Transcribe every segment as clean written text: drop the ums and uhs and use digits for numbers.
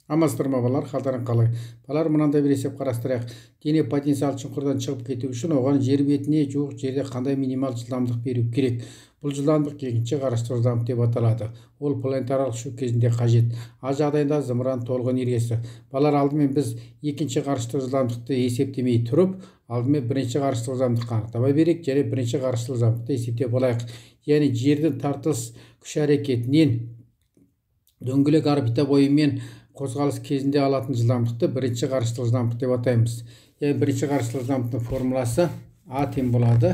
Амансыздар ма балалар, қалдарың қалай? Балалар, мынандай бір есеп қарастырайық. Дене потенциал шұңқырдан шығып кету үшін оған жер бетіне жуық жерде қандай минимал жылдамдық беру керек? Бұл жылдамдық екінші қарастыру жылдамдық деп аталады. Ол планетарлық ұшу кезінде қажет. А жағдайда зымыран толық энергиясы. Балалар, алдымен біз екінші қарастыру жылдамдықты есептемей тұрып, алдымен бірінші қарастыру жылдамдыққа анықтама берейік, және бірінші қарастыру жылдамдықты есептеп алайық. Яғни жердің тартылыс күш әрекетінен дөңгелек орбита бойымен қозғалыс кезінде алатын жылдамдықты бірінші қарыстылы жылдамдық деп атаймыз. Яғни бірінші қарыстылы жылдамдықтың формуласы А тең болады.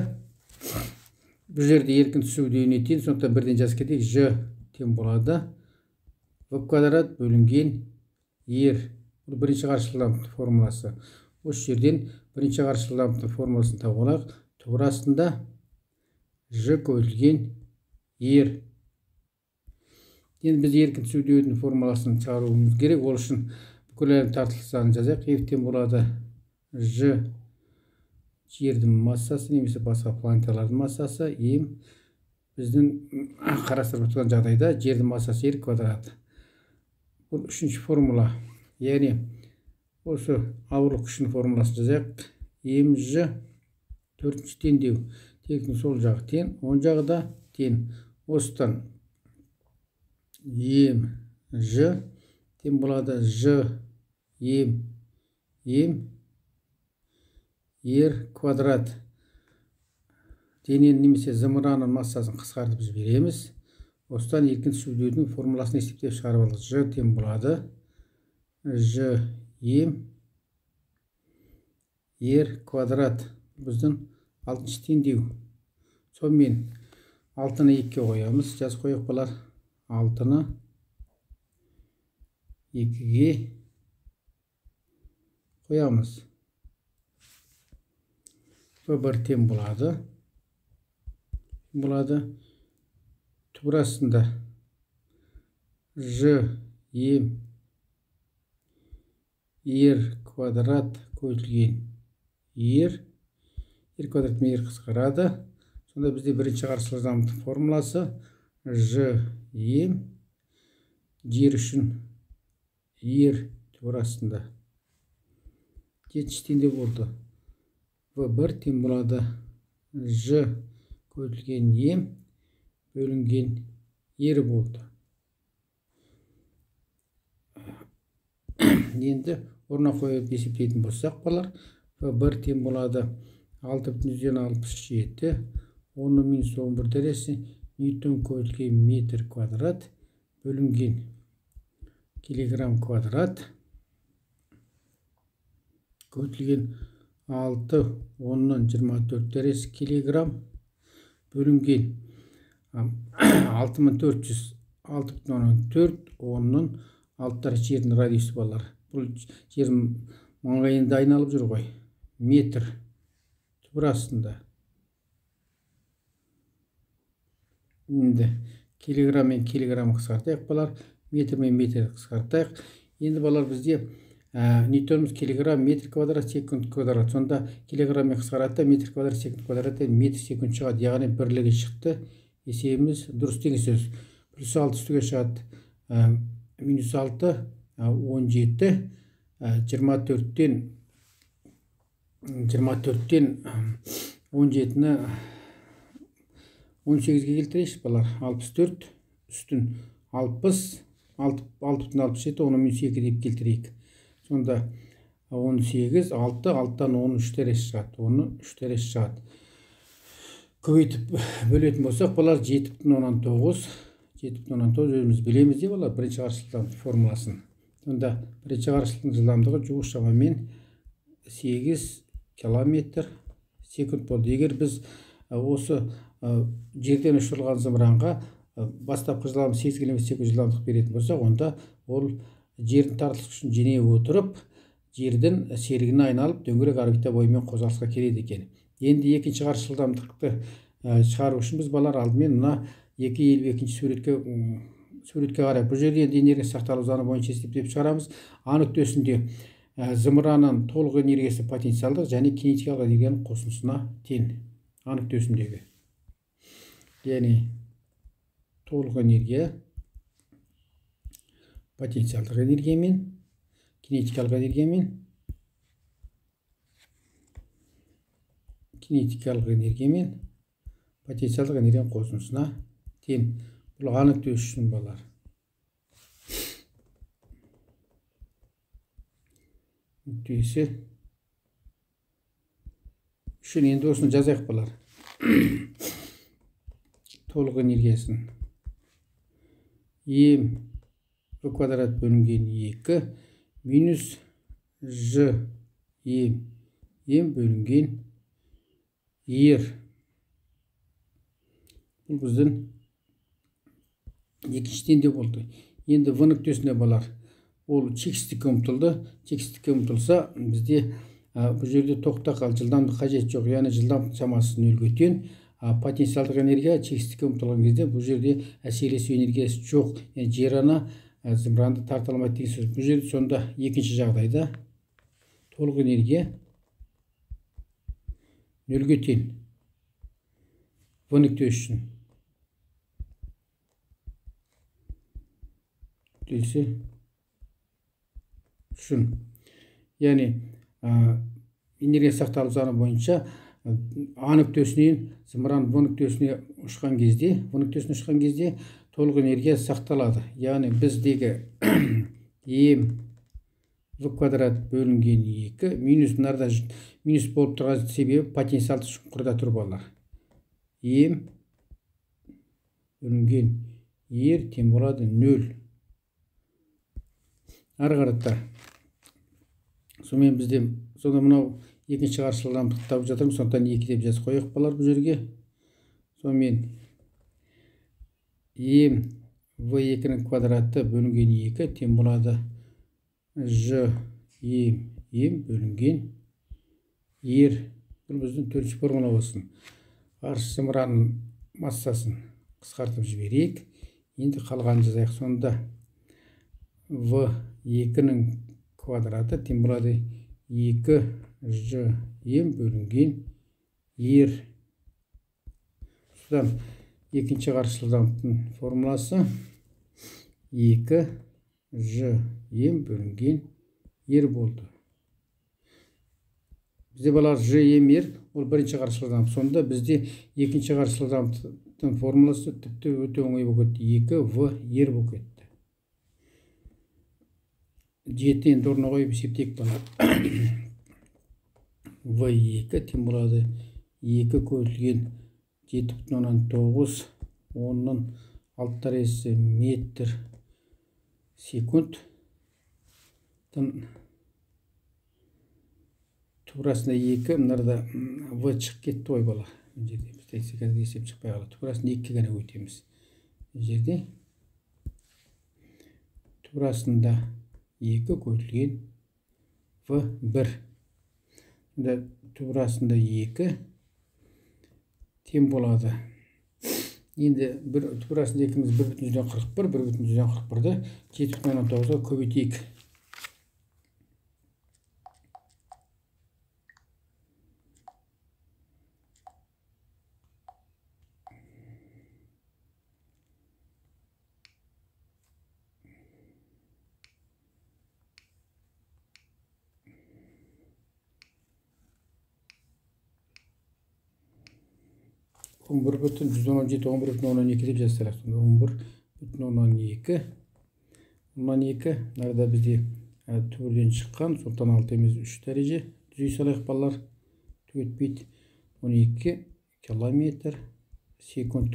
Бұл жерде еркін түсу деуіне тең, сондықтан бірден жазып кетейік. Ж тең болады В квадрат бөлінген Р. Бұл бірінші қарыстылы жылдамдықтың формуласы. Осы жерден бірінші қарыстылы жылдамдықтың формуласын тауып алайық. Туғрасында Ж көбейтілген Р. Енді біз еркін түсу деудің формуласын шығаруымыз керек. Ол үшін бүкіл әлем тартылыс заңын жазайық. F тең болады Ж жердің массасы немесе басқа планеталардың массасы М біздің қарастырып отырған жағдайда жердің массасы R квадрат. Бұл үшінші формула. Яғни осы ауырлық күшінің формуласын жазайық. Мж төртінші теңдеу. Тектің сол жағы тең, оң жағы да тең. Осыдан Мж тең болады Ж Р квадрат. Дененің немесе зымыранның массасын қысқартып біз береміз. Осыдан еркін түсу деудің формуласын есептеп шығарып алдық. Ж тең болады Ж Р квадрат. Біздің алтыншы теңдеу. Сонымен 6-ны 2-ге қоямыз. Жазып қояйық балар. 6-ны 2-ге қоямыз. В1 тең болады. Туғрасында Ж Р квадрат көбейтілген Р. Р квадратымен Р қысқарады. Сонда бізде бірінші қарыстылы жылдамдықтың формуласы Ж жер үшін Р туғрасында жетінші теңдеу болды. В1 тең болады Ж көбейтілген М бөлінген Р болды. Енді орнына қойып есептейтін болсақ балар, В1 тең болады 6,67 10-11 дәресі ньютон көбейтілген метр квадрат бөлінген килограмм квадрат көбейтілген 6,10-24 дәресі килограмм бөлінген 6400 6,14 10-ның 6 дәресі жердің радиусы балар. Бұл жердің маңайында айналып жүр ғой. Метр туғрасында. Енді килограмм мен килограмм қысқартайық балар. Метр мен метр қысқартайық. Енді балар бізде ньютонымыз килограмм метр квадрат секунд квадрат. Сонда килограмм мен қысқаратта метр квадрат секунд квадраттан метр секунд шығады. Яғни бірлігі шықты. Есебіміз дұрыс деген сөз. Плюс 6 үстіге шығады. Минус 6 17 24-тен 17-ні 18-ге келтірейікші балар. 64 үстін 60 6,67 оны минус 2 деп келтірейік. Сонда 18 6 6-тан 10 3 дәресі шығады. 10 3 дәресі шығады. Көбейтіп бөлетін болсақ балар 7,19 өзіміз білеміз де балар бірінші қарыстылы жылдамдық формуласын. Сонда бірінші қарыстылы жылдамдығы жуық шамамен 8 километр секунд болды. Егер біз осы жерден ұшырылған зымыранға бастапқы жылдамдық 8 км секунд жылдамдық беретін болсақ, онда ол жердің тартылыс күшін жеңе отырып, жердің серігіне айналып, дөңгелек орбита бойымен қозғалысқа келеді екен. Енді екінші қарыстылы жылдамдықты шығару үшін біз балар алдымен мына 2.52 суретке қарай. Бұл жерде энергия сақталу заңы бойынша есептеп шығарамыз. А нүктесінде зымыранның толық энергиясы потенциалдық және кинетикалық энергияның қосындысына тең. А нүктесіндегі. Яғни толық энергия потенциалдық энергиямен кинетикалық энергия мен потенциалдық энергияның қосындысына тең. Бұл анық төс үшін балар. Нүктесі үшін енді осыны жазайық балар. Толық энергиясын М в квадрат бөлінген 2 минус Ж М бөлінген Ер. Бұл біздің екіншіден де болды. Енді В нүктесіне балар. Ол тегістікке ұмтылды. Тегістікке ұмтылса, бізде бұл жерде тоқта қал, жылдамдық қажет жоқ. Яғни жылдамдық шамасы нөлге тең. Потенциалдық энергия тегістікке ұмтылған кезде бұл жерде әсерлесу энергиясы жоқ. Яғни жер ана зымыранды тарта алмайды деген сөз. Бұл жерде сонда екінші жағдайда толық энергия нөлге тең. В нүктесі үшін. Яғни энергия сақталу заңы бойынша А нүктесінен зымыран В нүктесіне ұшқан кезде толық энергия сақталады. Яғни біздегі М в квадрат бөлінген 2 минус болып тұрған себебі потенциалды шұңқырда тұр балар. М бөлінген Ер тең болады 0. Ары қарата. Сонымен бізде сонда мынау екінші қарсы жылдамдықты тауып жатырмыз. Сондықтан 2 деп жазып қояйық балар бұл жерге. Сонымен М В2-нің квадраты бөлінген 2 тең болады Ж М бөлінген Ер. Бұл біздің төртінші формула болсын. Қарсы зымыранның массасын қысқартып жіберейік. Енді қалғанын жазайық. Сонда В2-нің квадраты тең болады 2 Ж М бөлінген Ер. Содан екінші қарсы жылдамдықтың формуласы 2 Ж М бөлінген Ер болды. Бізде балар Ж М Ер, ол бірінші қарсы жылдамдық. Сонда бізде екінші қарсы жылдамдықтың формуласы тіпті өте оңай болып кетті. 2 В Ер болып кетті. 7 енді орнына қойып есептейік балар. В2 тең болады 2 көбейтілген 7,9 10-ның 6 метр секунд. Турасында 2, мынарда В шығып кетті ой балар. Бұл жерде біз қазір есеп шықпай қалады. Турасында 2 ғана өтеміз. Бұл жерде турасында 2 көбейтілген В1. Турасында 2 тең болады. Енді турасында 2-міз 1,41-ді 7,9-ға көбейтейік. Он 11,12 деп жазсақ. 11,12. Нарда бізде төрден шыққан, сондықтан 6 емес 3 дәреже. Түзей салайық балалар. Өтпейді. 12 километр секунд.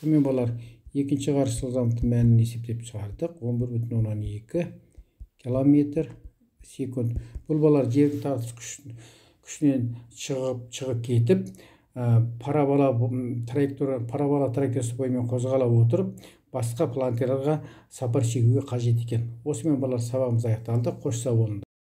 Сонымен балалар, екінші қарсы жылдамдықтың мәнін есептеп шығардық. 11,12 километр секунд. Бұл балалар жердің тартылыс күшінен шығып кетіп, парабола траекториясы бойымен қозғала отырып, басқа планеталарға сапар шегуге қажет екен. Осымен балалар сабағымыз аяқталды. Қош сау болыңдар.